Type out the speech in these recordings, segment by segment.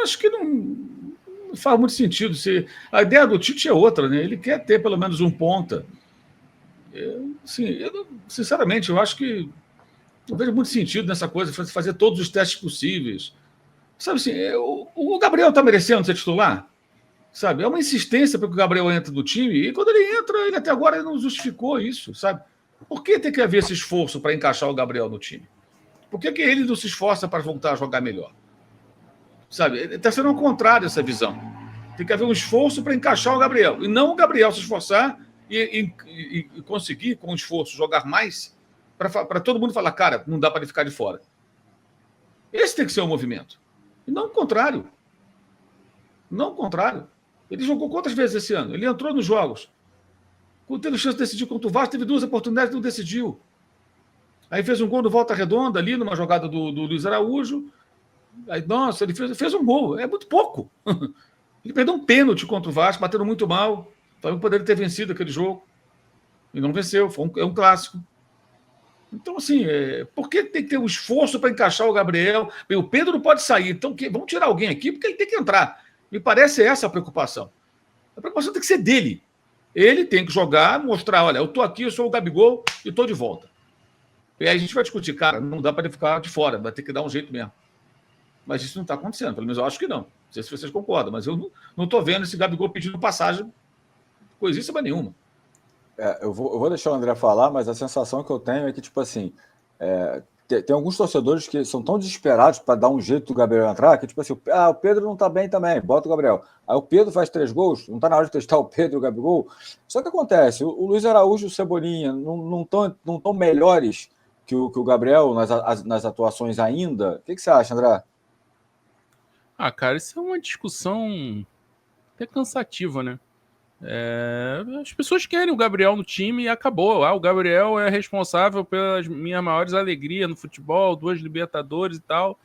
acho que não faz muito sentido. A ideia do Tite é outra, né? Ele quer ter pelo menos um ponta. Sinceramente, eu acho que não vejo muito sentido nessa coisa, fazer todos os testes possíveis. Sabe assim, o Gabriel está merecendo ser titular? Sabe? É uma insistência para que o Gabriel entre no time, e quando ele entra, ele até agora não justificou isso, sabe? Por que tem que haver esse esforço para encaixar o Gabriel no time? Por que ele não se esforça para voltar a jogar melhor? Sabe? Está sendo ao contrário essa visão. Tem que haver um esforço para encaixar o Gabriel, e não o Gabriel se esforçar e conseguir, com esforço, jogar mais, para todo mundo falar, cara, não dá para ele ficar de fora. Esse tem que ser o movimento. E não o contrário. Não o contrário. Ele jogou quantas vezes esse ano? Ele entrou nos jogos. Tendo chance de decidir contra o Vasco, teve 2 oportunidades e não decidiu. Aí fez um gol no Volta Redonda, ali, numa jogada do Luiz Araújo. Aí, nossa, ele fez um gol. É muito pouco. Ele perdeu um pênalti contra o Vasco, batendo muito mal. Então, poderia ter vencido aquele jogo. E não venceu. É um clássico. Então, assim, por que tem que ter um esforço para encaixar o Gabriel? O Pedro não pode sair. Então, vamos tirar alguém aqui, porque ele tem que entrar. Me parece essa a preocupação. A preocupação tem que ser dele. Ele tem que jogar, mostrar, olha, eu estou aqui, eu sou o Gabigol e estou de volta. E aí a gente vai discutir, cara, não dá para ele ficar de fora, vai ter que dar um jeito mesmo. Mas isso não está acontecendo, pelo menos eu acho que não. Não sei se vocês concordam, mas eu não estou vendo esse Gabigol pedindo passagem, coisíssima nenhuma. Eu vou deixar o André falar, mas a sensação que eu tenho é que, tipo assim, tem alguns torcedores que são tão desesperados para dar um jeito do Gabriel entrar, que, tipo assim, o Pedro não está bem também, bota o Gabriel. Aí o Pedro faz 3 gols, não está na hora de testar o Pedro e o Gabigol. Só que acontece, o Luiz Araújo e o Cebolinha não estão melhores que o Gabriel nas atuações ainda. O que você acha, André? Cara, isso é uma discussão até cansativa, né? As pessoas querem o Gabriel no time e acabou. O Gabriel é responsável pelas minhas maiores alegrias no futebol, 2 Libertadores e tal.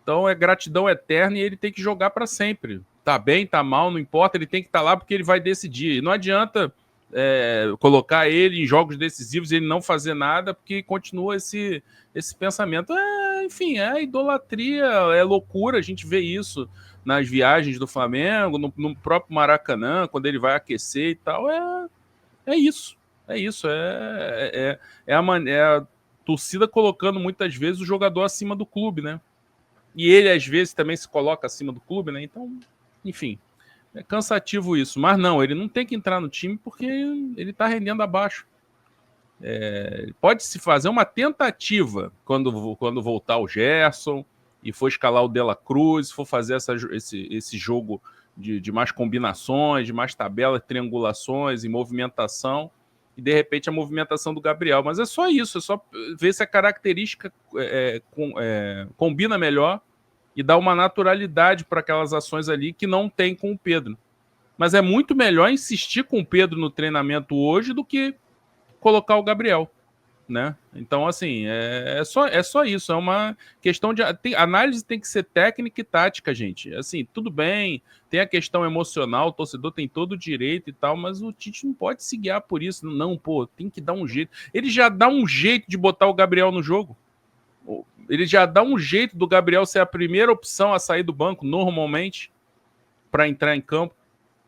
Então é gratidão eterna e ele tem que jogar para sempre. Tá bem, tá mal, não importa, ele tem que estar lá porque ele vai decidir. E não adianta colocar ele em jogos decisivos e ele não fazer nada, porque continua esse pensamento. Enfim, é idolatria, é loucura, a gente vê isso nas viagens do Flamengo, no próprio Maracanã, quando ele vai aquecer e tal. É isso. É a torcida colocando muitas vezes o jogador acima do clube, né? E ele, às vezes, também se coloca acima do clube, né? Então, enfim, é cansativo isso. Mas não, ele não tem que entrar no time porque ele tá rendendo abaixo. Pode-se fazer uma tentativa quando voltar o Gerson e for escalar o De La Cruz, for fazer esse jogo de mais combinações, de mais tabelas, triangulações e movimentação, e de repente a movimentação do Gabriel. Mas é só isso, é só ver se a característica combina melhor e dá uma naturalidade para aquelas ações ali que não tem com o Pedro. Mas é muito melhor insistir com o Pedro no treinamento hoje do que colocar o Gabriel, né? Então, assim, é só isso. É uma questão de... análise tem que ser técnica e tática, gente. Assim, tudo bem, tem a questão emocional, o torcedor tem todo o direito e tal, mas o Tite não pode se guiar por isso. Não, tem que dar um jeito. Ele já dá um jeito de botar o Gabriel no jogo. Ele já dá um jeito do Gabriel ser a primeira opção a sair do banco, normalmente, para entrar em campo.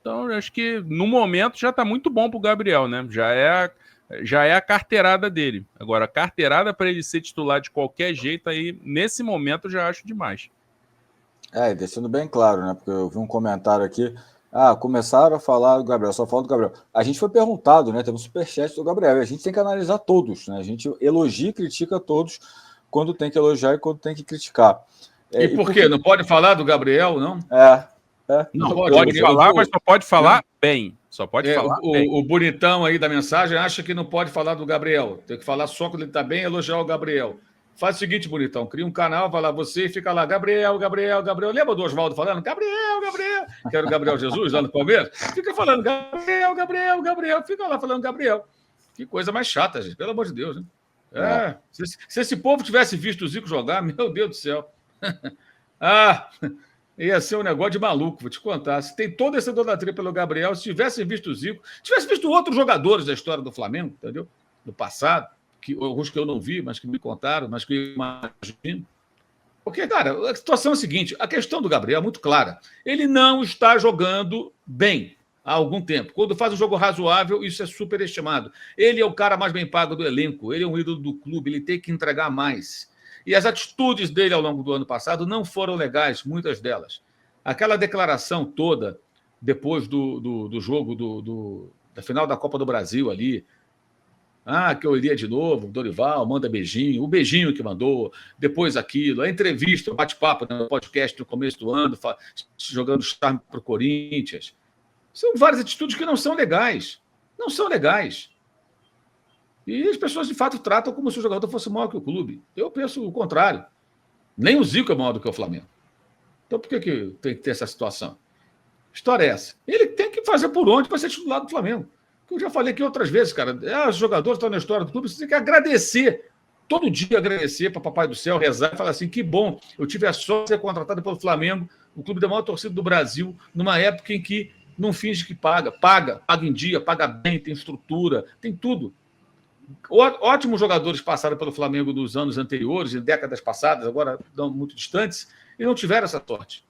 Então, eu acho que no momento já está muito bom para o Gabriel, né? Já é a carteirada dele. Agora, a carteirada para ele ser titular de qualquer jeito, aí, nesse momento, eu já acho demais. Deixando bem claro, né? Porque eu vi um comentário aqui. Começaram a falar do Gabriel, só fala do Gabriel. A gente foi perguntado, né? Temos um superchat do Gabriel. A gente tem que analisar todos, né? A gente elogia e critica todos quando tem que elogiar e quando tem que criticar. E por quê? Não pode falar do Gabriel, não? Não pode falar, mas só pode falar bem. Só pode falar bem. O bonitão aí da mensagem acha que não pode falar do Gabriel. Tem que falar só quando ele está bem e elogiar o Gabriel. Faz o seguinte, bonitão. Cria um canal, vai lá você e fica lá. Gabriel. Lembra do Oswaldo falando? Gabriel. Que era o Gabriel Jesus lá no Palmeiras. Fica falando Gabriel. Fica lá falando Gabriel. Que coisa mais chata, gente. Pelo amor de Deus, né? Se esse povo tivesse visto o Zico jogar, meu Deus do céu. Ia ser um negócio de maluco, vou te contar. Se tem toda essa idolatria pelo Gabriel, se tivessem visto o Zico, tivesse visto outros jogadores da história do Flamengo, entendeu? Do passado, alguns que eu não vi, mas que me contaram, mas que eu imagino. Porque, cara, a situação é a seguinte: a questão do Gabriel é muito clara. Ele não está jogando bem há algum tempo. Quando faz um jogo razoável, isso é superestimado. Ele é o cara mais bem pago do elenco, ele é um ídolo do clube, ele tem que entregar mais. E as atitudes dele ao longo do ano passado não foram legais, muitas delas. Aquela declaração toda, depois do jogo da final da Copa do Brasil ali, que eu iria de novo, Dorival, manda beijinho, o beijinho que mandou, depois aquilo, a entrevista, o bate-papo no podcast no começo do ano, jogando charme para o Corinthians. São várias atitudes que não são legais. Não são legais. E as pessoas, de fato, tratam como se o jogador fosse maior que o clube. Eu penso o contrário. Nem o Zico é maior do que o Flamengo. Então, por que tem que ter essa situação? A história é essa. Ele tem que fazer por onde para ser titular do Flamengo. Eu já falei aqui outras vezes, cara. Os jogadores estão na história do clube, você tem que agradecer. Todo dia agradecer para Papai do Céu, rezar e falar assim: que bom, eu tive a sorte de ser contratado pelo Flamengo, o clube da maior torcida do Brasil, numa época em que não finge que paga em dia, paga bem, tem estrutura, tem tudo. Ótimos jogadores passaram pelo Flamengo nos anos anteriores, em décadas passadas, agora não muito distantes, e não tiveram essa sorte.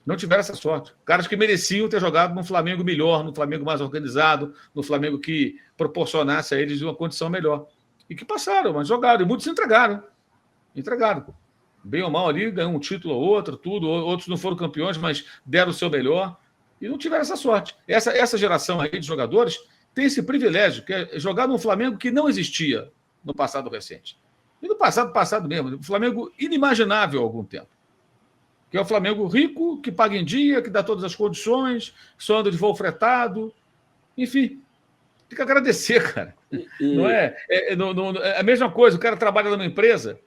Não tiveram essa sorte. Caras que mereciam ter jogado num Flamengo melhor, num Flamengo mais organizado, num Flamengo que proporcionasse a eles uma condição melhor. E que passaram, mas jogaram. E muitos se entregaram. Entregaram. Bem ou mal ali, ganhou um título ou outro, tudo. Outros não foram campeões, mas deram o seu melhor. E não tiveram essa sorte. Essa geração aí de jogadores tem esse privilégio, que é jogar num Flamengo que não existia no passado recente. E no passado mesmo. Um Flamengo inimaginável há algum tempo. Que é o Flamengo rico, que paga em dia, que dá todas as condições, só anda de voo fretado. Enfim, tem que agradecer, cara. Não é a mesma coisa, o cara trabalha numa empresa,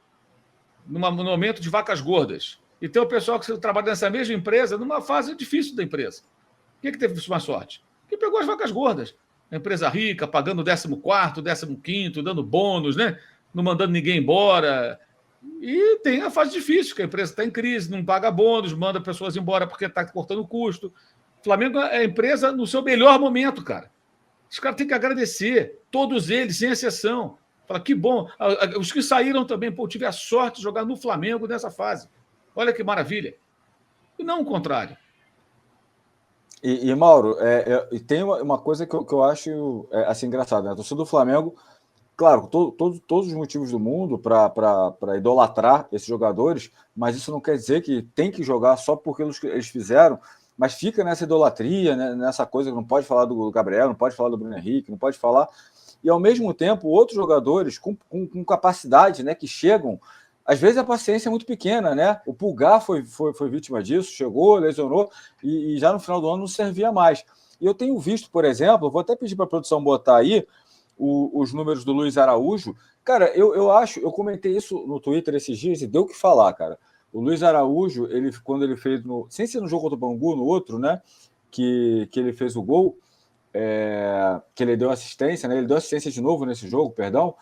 num momento de vacas gordas, e tem o pessoal que trabalha nessa mesma empresa numa fase difícil da empresa. Quem que teve mais sorte? Quem pegou as vacas gordas. A empresa rica, pagando 14º, 15º, dando bônus, né? Não mandando ninguém embora. E tem a fase difícil, que a empresa está em crise, não paga bônus, manda pessoas embora porque está cortando custo. O Flamengo é a empresa no seu melhor momento, cara. Os caras têm que agradecer, todos eles, sem exceção. Fala, que bom. Os que saíram também, pô, tive a sorte de jogar no Flamengo nessa fase. Olha que maravilha. E não o contrário. E Mauro, tem uma coisa que eu acho assim, engraçada, né? A torcida do Flamengo, claro, todos os motivos do mundo para idolatrar esses jogadores, mas isso não quer dizer que tem que jogar só porque eles fizeram, mas fica nessa idolatria, né, nessa coisa que não pode falar do Gabriel, não pode falar do Bruno Henrique, não pode falar. E, ao mesmo tempo, outros jogadores com capacidade, né, que chegam. Às vezes a paciência é muito pequena, né? O Pulgar foi vítima disso, chegou, lesionou, e já no final do ano não servia mais. E eu tenho visto, por exemplo, vou até pedir para a produção botar aí, os números do Luiz Araújo. Cara, eu comentei isso no Twitter esses dias e deu o que falar, cara. O Luiz Araújo, quando ele fez, sem ser no jogo contra o Bangu, no outro, né, que ele fez o gol, que ele deu assistência, né, ele deu assistência de novo nesse jogo, perdão,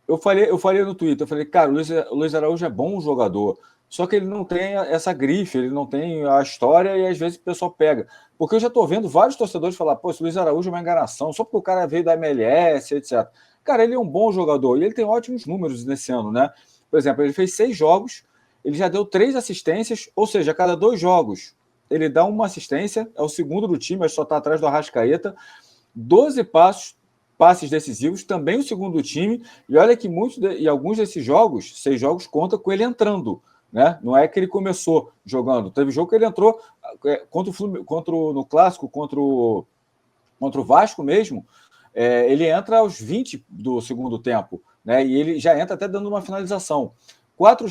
eu falei no Twitter, eu falei, cara, o Luiz Araújo é bom jogador, só que ele não tem essa grife, ele não tem a história e às vezes o pessoal pega. Porque eu já estou vendo vários torcedores falar, pô, esse Luiz Araújo é uma enganação, só porque o cara veio da MLS, etc. Cara, ele é um bom jogador e ele tem ótimos números nesse ano, né? Por exemplo, ele fez 6 jogos, ele já deu 3 assistências, ou seja, a cada 2 jogos ele dá uma assistência, é o segundo do time, mas só está atrás do Arrascaeta, 12 passes decisivos, também o segundo do time, e olha que alguns desses jogos, 6 jogos, conta com ele entrando, né? Não é que ele começou jogando, teve jogo que ele entrou no Clássico, contra o Vasco mesmo, ele entra aos 20 do segundo tempo, né? E ele já entra até dando uma finalização. 4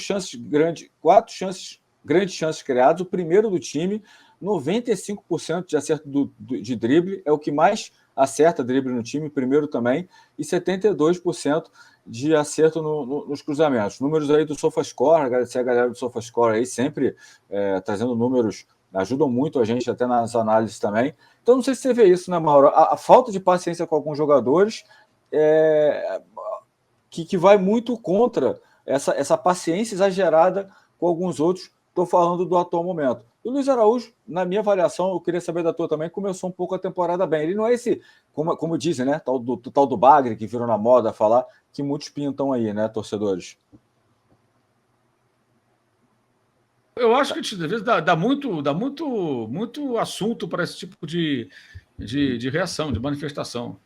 grandes chances criadas, o primeiro do time, 95% de acerto de drible, é o que mais acerta drible no time, primeiro também, e 72% de acerto nos cruzamentos. Números aí do SofaScore, agradecer a galera do SofaScore aí, sempre trazendo números, ajudam muito a gente até nas análises também. Então, não sei se você vê isso, né, Mauro? A falta de paciência com alguns jogadores que vai muito contra essa paciência exagerada com alguns outros. Estou falando do atual momento. E o Luiz Araújo, na minha avaliação, eu queria saber da tua também, começou um pouco a temporada bem. Ele não é esse, como dizem, né, tal do Bagre, que virou na moda falar, que muitos pintam aí, né, torcedores? Eu acho que às vezes dá muito assunto para esse tipo de reação, de manifestação.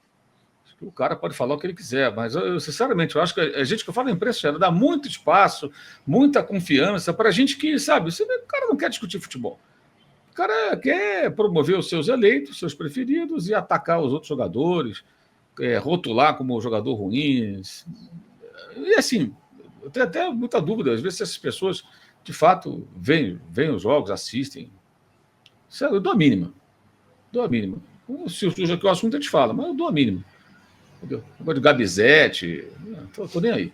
O cara pode falar o que ele quiser, mas sinceramente, eu acho que a gente que eu falo na imprensa dá muito espaço, muita confiança para a gente que, sabe, o cara não quer discutir futebol. O cara quer promover os seus eleitos, seus preferidos e atacar os outros jogadores, rotular como jogador ruim. E assim, eu tenho até muita dúvida, às vezes, se essas pessoas de fato veem os jogos, assistem. Eu dou a mínima. Dou a mínima. Se surge aqui o assunto, a gente fala, mas eu dou a mínima. Entendeu? Negócio de Gabizete, tô nem aí.